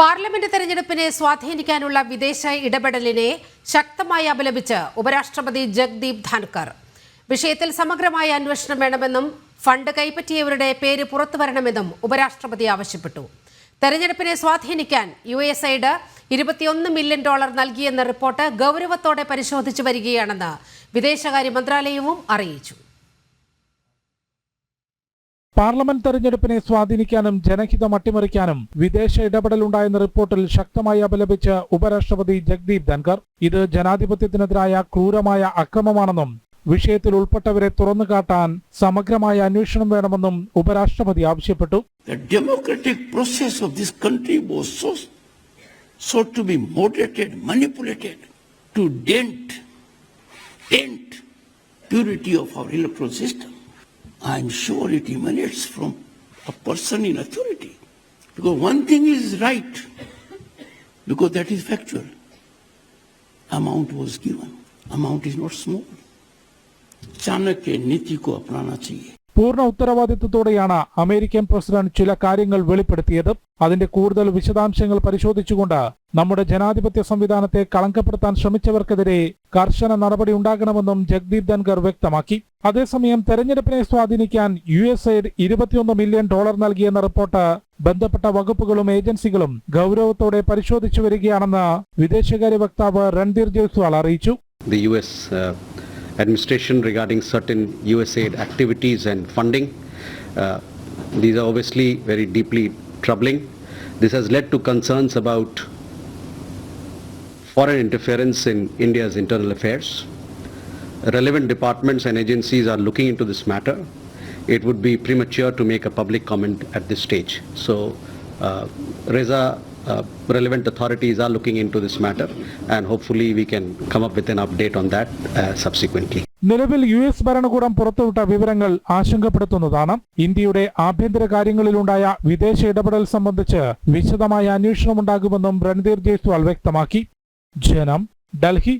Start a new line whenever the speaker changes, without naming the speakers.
Parliament തെരഞ്ഞെടുപ്പിനെ സ്വാധീനിക്കാനുള്ള വിദേശ ഇടപെടലിനെ ശക്തമായി അപലപിച്ച് ഉപരാഷ്ട്രപതി ജഗ്ദീപ് ധൻകർ. വിഷയത്തിൽ സമഗ്രമായ അന്വേഷണം വേണമെന്നും ഫണ്ട് കൈപ്പറ്റിയവരുടെ പേര് പുറത്തുവരണമെന്നും ഉപരാഷ്ട്രപതി ആവശ്യപ്പെട്ടു. തെരഞ്ഞെടുപ്പിനെ സ്വാധീനിക്കാൻ USAID $21 മില്യൺ നൽകിയെന്ന റിപ്പോർട്ട് ഗൗരവത്തോടെ പരിശോധിച്ചു വരികയാണെന്ന് വിദേശകാര്യ മന്ത്രാലയവും അറിയിച്ചു.
പാർലമെന്റ് തെരഞ്ഞെടുപ്പിനെ സ്വാധീനിക്കാനും ജനഹിതം അട്ടിമറിക്കാനും വിദേശ ഇടപെടലുണ്ടായെന്ന റിപ്പോർട്ടിൽ ശക്തമായി അപലപിച്ച് ഉപരാഷ്ട്രപതി ജഗ്ദീപ് ധൻകർ. ഇത് ജനാധിപത്യത്തിനെതിരായ ക്രൂരമായ അക്രമമാണെന്നും വിഷയത്തിൽ ഉൾപ്പെട്ടവരെ തുറന്നുകാട്ടാൻ സമഗ്രമായ അന്വേഷണം വേണമെന്നും ഉപരാഷ്ട്രപതി ആവശ്യപ്പെട്ടു.
The democratic process of this country was so to be moderated, manipulated to dent purity of our electoral system. I am sure it emanates from a person in authority. Because one thing is right, because that is factual. Amount was given. Amount is not small. Chanakya नीति को अपनाना चाहिए.
പൂർണ്ണ ഉത്തരവാദിത്വത്തോടെയാണ് American president ചില കാര്യങ്ങൾ വെളിപ്പെടുത്തിയത്. അതിന്റെ കൂടുതൽ വിശദാംശങ്ങൾ പരിശോധിച്ചുകൊണ്ട് നമ്മുടെ ജനാധിപത്യ സംവിധാനത്തെ കളങ്കപ്പെടുത്താൻ ശ്രമിച്ചവർക്കെതിരെ കർശന നടപടി ഉണ്ടാകണമെന്നും ജഗ്ദീപ് ധൻകർ വ്യക്തമാക്കി. അതേസമയം തെരഞ്ഞെടുപ്പിനെ സ്വാധീനിക്കാൻ USAID $21 മില്യൺ നൽകിയെന്ന റിപ്പോർട്ട് ബന്ധപ്പെട്ട വകുപ്പുകളും ഏജൻസികളും ഗൗരവത്തോടെ പരിശോധിച്ചു വരികയാണെന്ന് വിദേശകാര്യ വക്താവ് രൺധീർ ജയ്സ്വാൾ അറിയിച്ചു.
The US administration regarding certain USAID activities and funding. These are obviously very deeply troubling. This has led to concerns about foreign interference in India's internal affairs. Relevant departments and agencies are looking into this matter. It would be premature to make a public comment at this stage. So, relevant authorities are looking into this matter and hopefully we can come up with an update on that subsequently.
നിലവിൽ US ഭരണകൂടം പുറത്തുവിട്ട വിവരങ്ങൾ ആശങ്കപ്പെടുത്തുന്നതാണ്. ഇന്ത്യയുടെ ആഭ്യന്തര കാര്യങ്ങളിലുണ്ടായ വിദേശ ഇടപെടൽ സംബന്ധിച്ച് വിശദമായ അന്വേഷണമുണ്ടാകുമെന്നും രൺധീർ ജയ്സ്വാൾ വ്യക്തമാക്കി. ജനം, ഡൽഹി.